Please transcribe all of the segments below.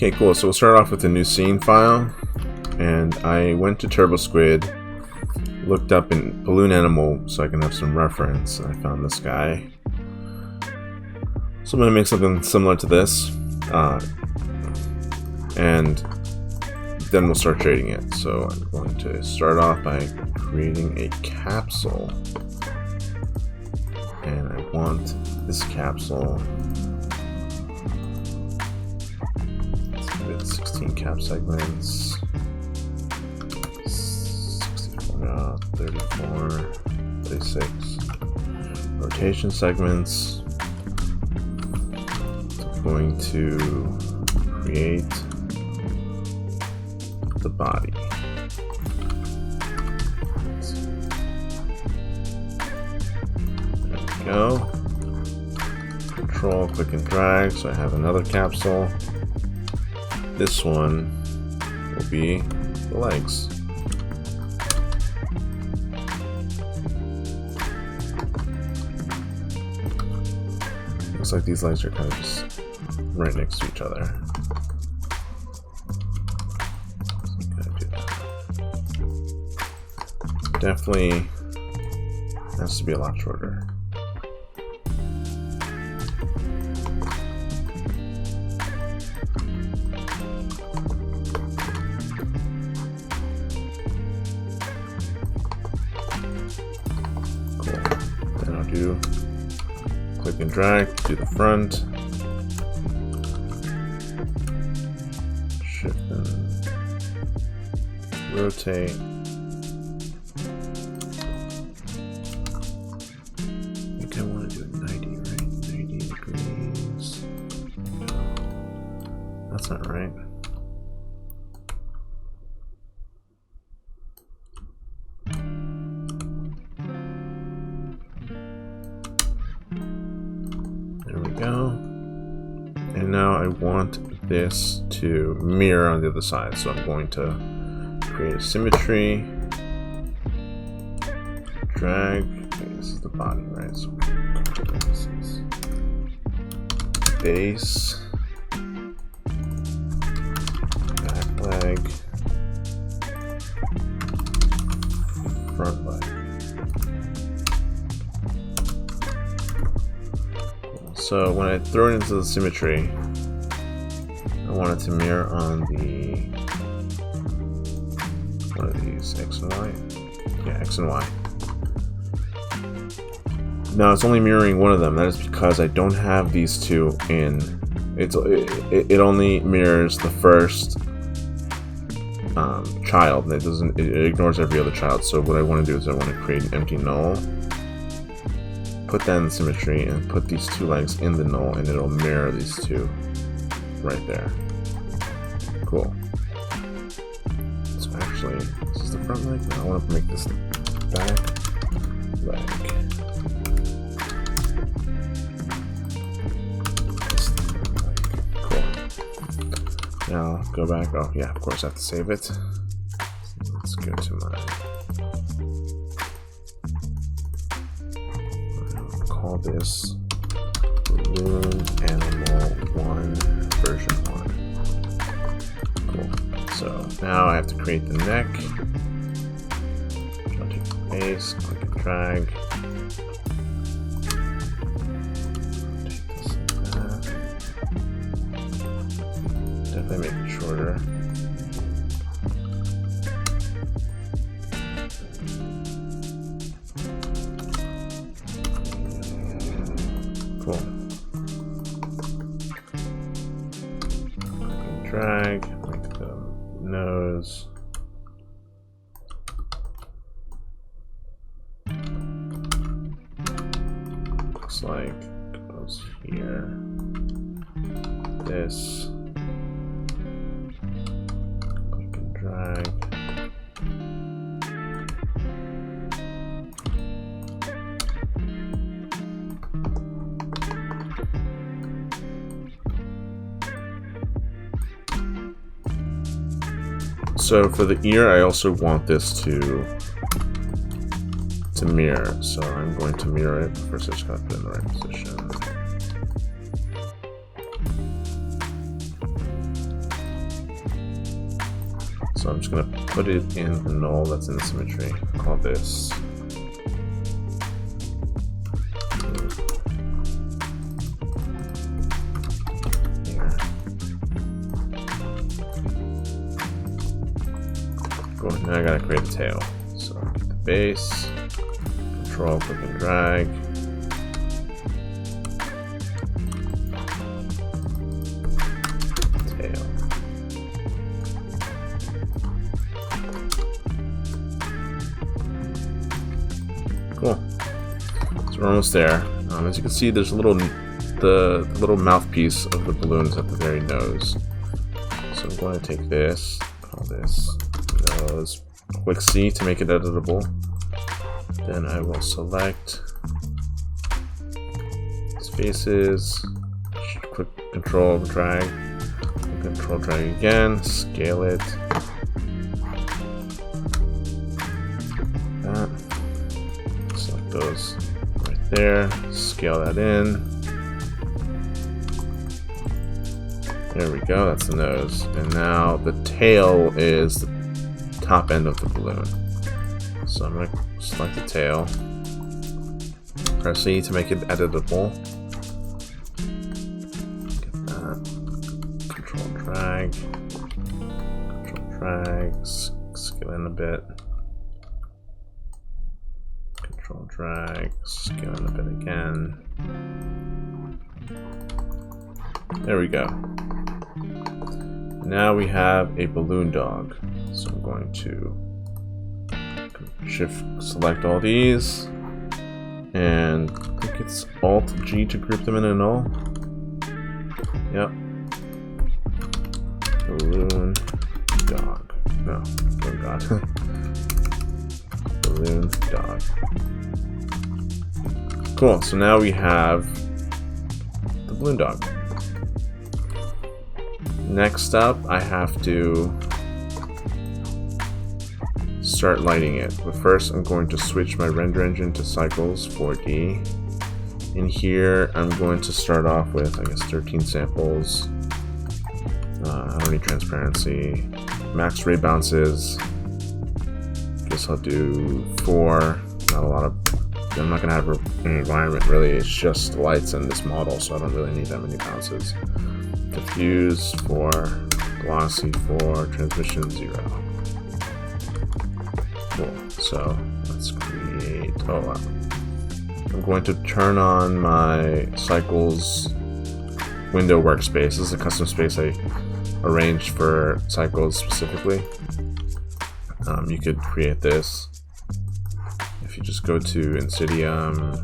Okay, cool. So we'll start off with a new scene file. And I went to TurboSquid, looked up in Balloon Animal so I can have some reference, and I found this guy. So I'm going to make something similar to this. And then we'll start trading it. So I'm going to start off by creating a capsule. And I want this capsule. Let's give it 16 cap segments. 64, 34, 36 rotation segments. So I'm going to create the body. There we go. Control, click and drag, so I have another capsule. This one will be the legs. Looks like these legs are kind of just right next to each other. Definitely has to be a lot shorter. Cool. Then I'll do click and drag to the front. Shift and rotate. That's not right. There we go. And now I want this to mirror on the other side. So I'm going to create a symmetry. Drag. Okay, this is the body, right? So this is base. Leg, front leg. So when I throw it into the symmetry, I want it to mirror on the one of these X and Y. Yeah, X and Y. Now it's only mirroring one of them. That is because I don't have these two in. It only mirrors the first child, and it ignores every other child. So what I want to do is I want to create an empty null, put that in symmetry, and put these two legs in the null, and it'll mirror these two right there. Cool. So actually, this is the front leg. Now I want to make this the back leg. Now go back. Oh yeah, of course I have to save it. Let's go to my. I'll call this Balloon Animal 1 version 1. Cool. So now I have to create the neck. I'll take the base, click and drag. Definitely make it shorter. Cool. Click and drag, make the nose. Looks like it goes here. This. Drag. So for the ear, I also want this to mirror. So I'm going to mirror it. First, I just gotta put it in the right position. So I'm just gonna put it in the null that's in the symmetry. Call this here. Cool. Now I gotta create a tail. So get the base, control, click and drag. Cool. So we're almost there. As you can see, there's a little the little mouthpiece of the balloons at the very nose. So I'm going to take this, call this nose. Click C to make it editable. Then I will select its faces. Click Control drag. Control drag again. Scale it. That. Those right there, scale that in. There we go, that's the nose. And now the tail is the top end of the balloon. So I'm going to select the tail, press E to make it editable. Get that. Control drag, scale in a bit. Drag, scale in a bit again. There we go. Now we have a balloon dog. So I'm going to shift select all these, and I think it's Alt G to group them in a null. Yep. Balloon dog. No, oh god. Balloon dog. Cool, so now we have the balloon dog. Next up, I have to start lighting it. But first, I'm going to switch my render engine to Cycles 4D. In here, I'm going to start off with, I guess, 13 samples. I don't need transparency. Max ray bounces. Guess I'll do 4. Not a lot of. I'm not gonna have an environment really. It's just lights in this model, so I don't really need that many bounces. Diffuse 4, glossy 4, transmission 0. Cool. So let's create. Oh wow. I'm going to turn on my Cycles window workspace. This is a custom space I arranged for Cycles specifically. You could create this if you just go to Insidium,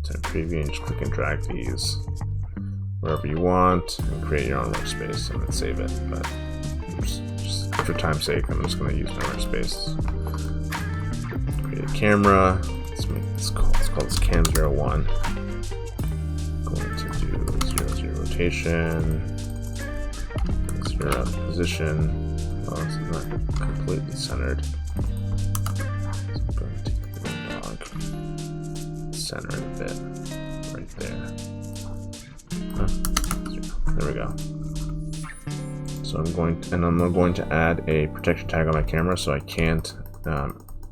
to preview, and just click and drag these wherever you want and create your own workspace and then save it. But just for time's sake, I'm just going to use my workspace. Create a camera. Let's make this call. Let's call this Cam01. Going to do 0, 0 rotation, 0 position. Oh, this is not completely centered. So I'm going to take the little dog, center it a bit, right there. There we go. So I'm going to add a protection tag on my camera so I can't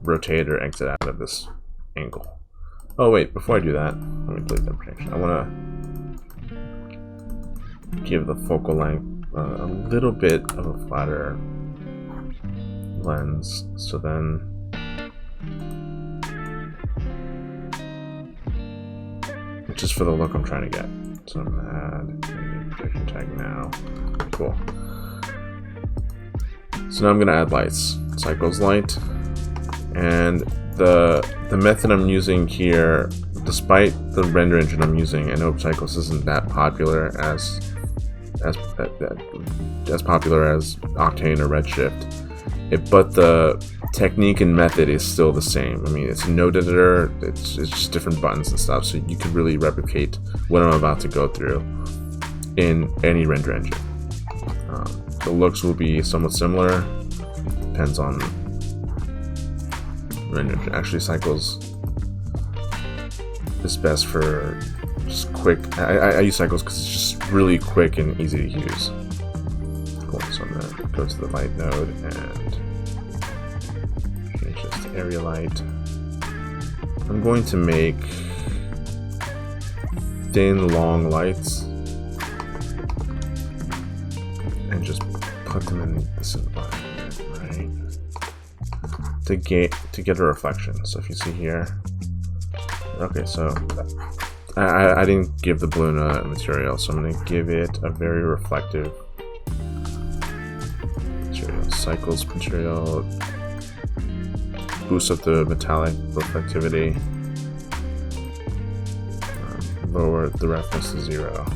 rotate or exit out of this angle. Oh wait, before I do that, let me delete that protection. I want to give the focal length a little bit of a flatter lens, so then just for the look I'm trying to get. So I'm gonna add a projection tag now. Cool. So now I'm gonna add lights. Cycles light, and the method I'm using here, despite the render engine I'm using, I know Cycles isn't that popular as popular as Octane or Redshift. But the technique and method is still the same. I mean, it's a node editor, it's just different buttons and stuff, so you can really replicate what I'm about to go through in any render engine. The looks will be somewhat similar, depends on render engine. Actually, Cycles is best for just quick. I use Cycles because it's just really quick and easy to use. Cool, so I'm gonna go to the light node and change this to area light. I'm going to make thin, long lights and just put them in this environment, right? To get a reflection. So if you see here, okay, so I didn't give the balloon a material, so I'm going to give it a very reflective material. Cycles material, boost up the metallic reflectivity, lower the roughness to 0.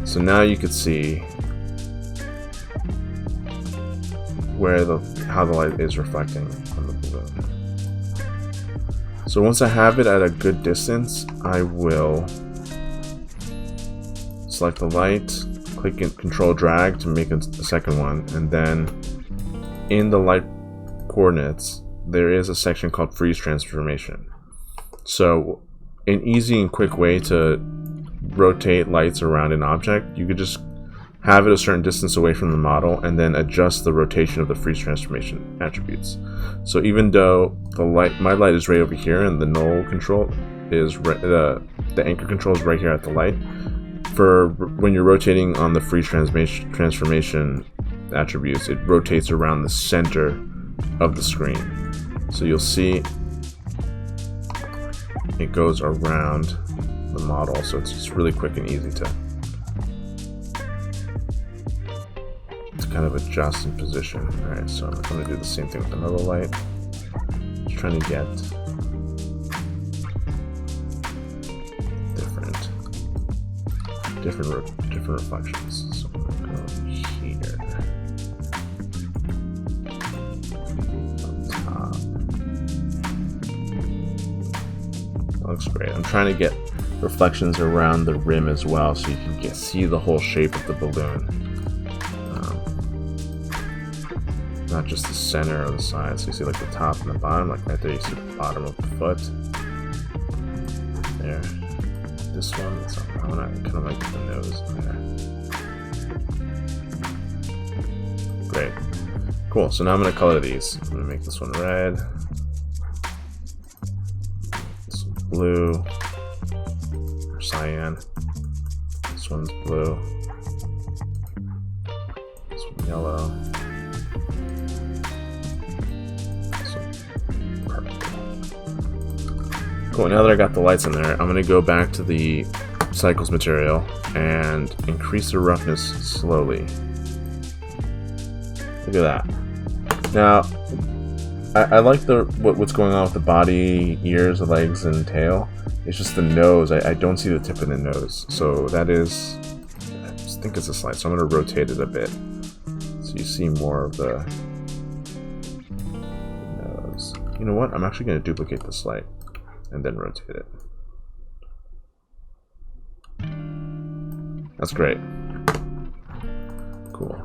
So now you can see where how the light is reflecting on the balloon. So once I have it at a good distance, I will select the light, click and control drag to make a second one, and then in the light coordinates there is a section called freeze transformation. So an easy and quick way to rotate lights around an object, you could just have it a certain distance away from the model and then adjust the rotation of the freeze transformation attributes. So even though my light is right over here and the null control is the anchor control is right here at the light, for when you're rotating on the freeze transformation attributes, it rotates around the center of the screen. So you'll see it goes around the model, so it's just really quick and easy to kind of adjust in position. Alright, so I'm going to do the same thing with another light. Just trying to get different reflections. So I'm going to go here on top. That looks great. I'm trying to get reflections around the rim as well, so you can see the whole shape of the balloon. Not just the center or the side. So you see like the top and the bottom, like right there you see the bottom of the foot. There. This one, it's I kind of like the nose there. Great. Cool, so now I'm going to color these. I'm going to make this one red. This one's blue. Or cyan. This one's blue. This one yellow. Cool, now that I got the lights in there, I'm going to go back to the cycles material and increase the roughness slowly. Look at that. Now, I like what's going on with the body, ears, legs, and tail. It's just the nose. I don't see the tip of the nose. So that is, I just think it's a slide. So I'm going to rotate it a bit so you see more of the nose. You know what? I'm actually going to duplicate this light and then rotate it. That's great. Cool.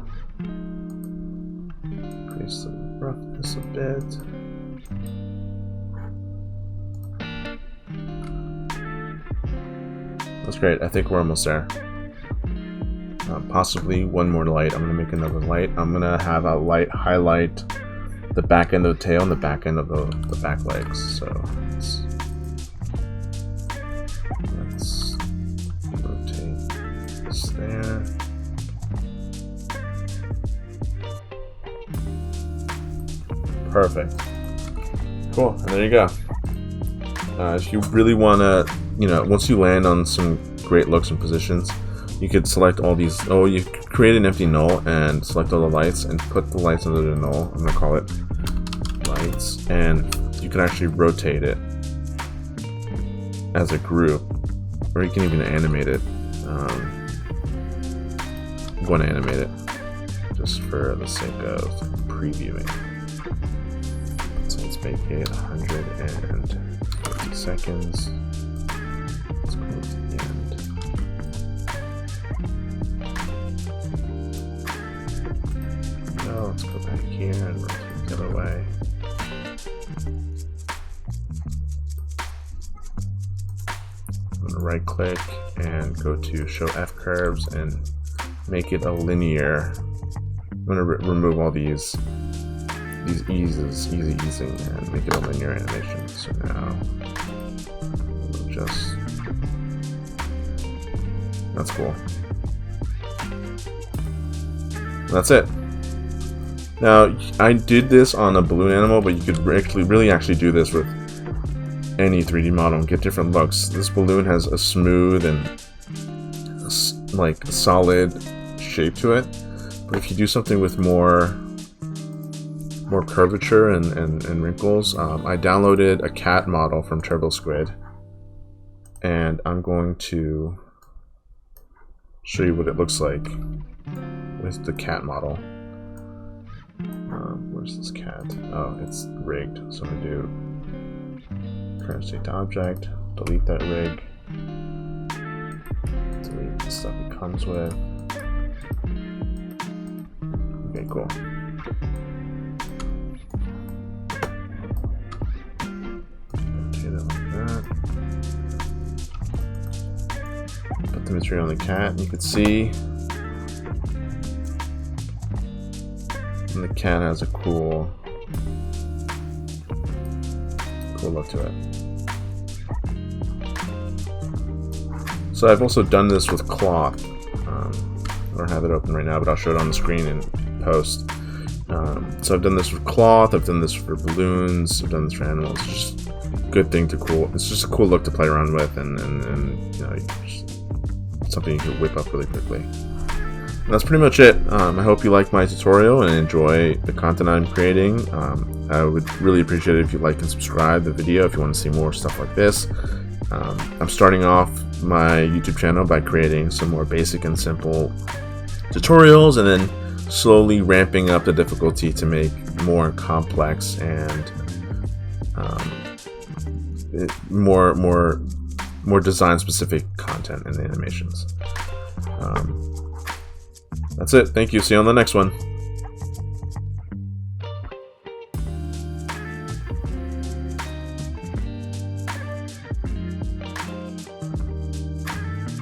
Increase the roughness a bit. That's great. I think we're almost there. Possibly one more light. I'm going to make another light. I'm going to have a light highlight the back end of the tail and the back end of the back legs. So let's rotate this there. Perfect. Cool, and there you go. If you really want to, once you land on some great looks and positions, you could select all these. Oh, you create an empty null and select all the lights and put the lights under the null. I'm going to call it lights, and you can actually rotate it as a group, or you can even animate it. I'm going to animate it just for the sake of previewing. So let's make it 150 seconds. Let's go to the end. Now let's go back here and rotate the other way. I'm going to right click and go to show F curves and make it a linear going to remove all these easing, and make it a linear animation. So now we'll just, that's cool. That's it. Now, I did this on a balloon animal, but you could really actually do this with any 3D model and get different looks. This balloon has a smooth and like solid shape to it, but if you do something with more curvature and wrinkles, I downloaded a cat model from TurboSquid, and I'm going to show you what it looks like with the cat model. Where's this cat? Oh, it's rigged. So I'm gonna do current state to object, delete that rig, delete the stuff it comes with. Okay, cool. Rotate it like that. Put the material on the cat, and you can see the cat has a cool look to it. So I've also done this with cloth. I don't have it open right now, but I'll show it on the screen in post. So I've done this with cloth, I've done this for balloons, I've done this for animals. It's just a good thing to It's just a cool look to play around with, and you know, something you can whip up really quickly. That's pretty much it. I hope you like my tutorial and enjoy the content I'm creating. I would really appreciate it if you like and subscribe the video if you want to see more stuff like this. I'm starting off my YouTube channel by creating some more basic and simple tutorials, and then slowly ramping up the difficulty to make more complex and more design specific content in the animations. That's it. Thank you. See you on the next one.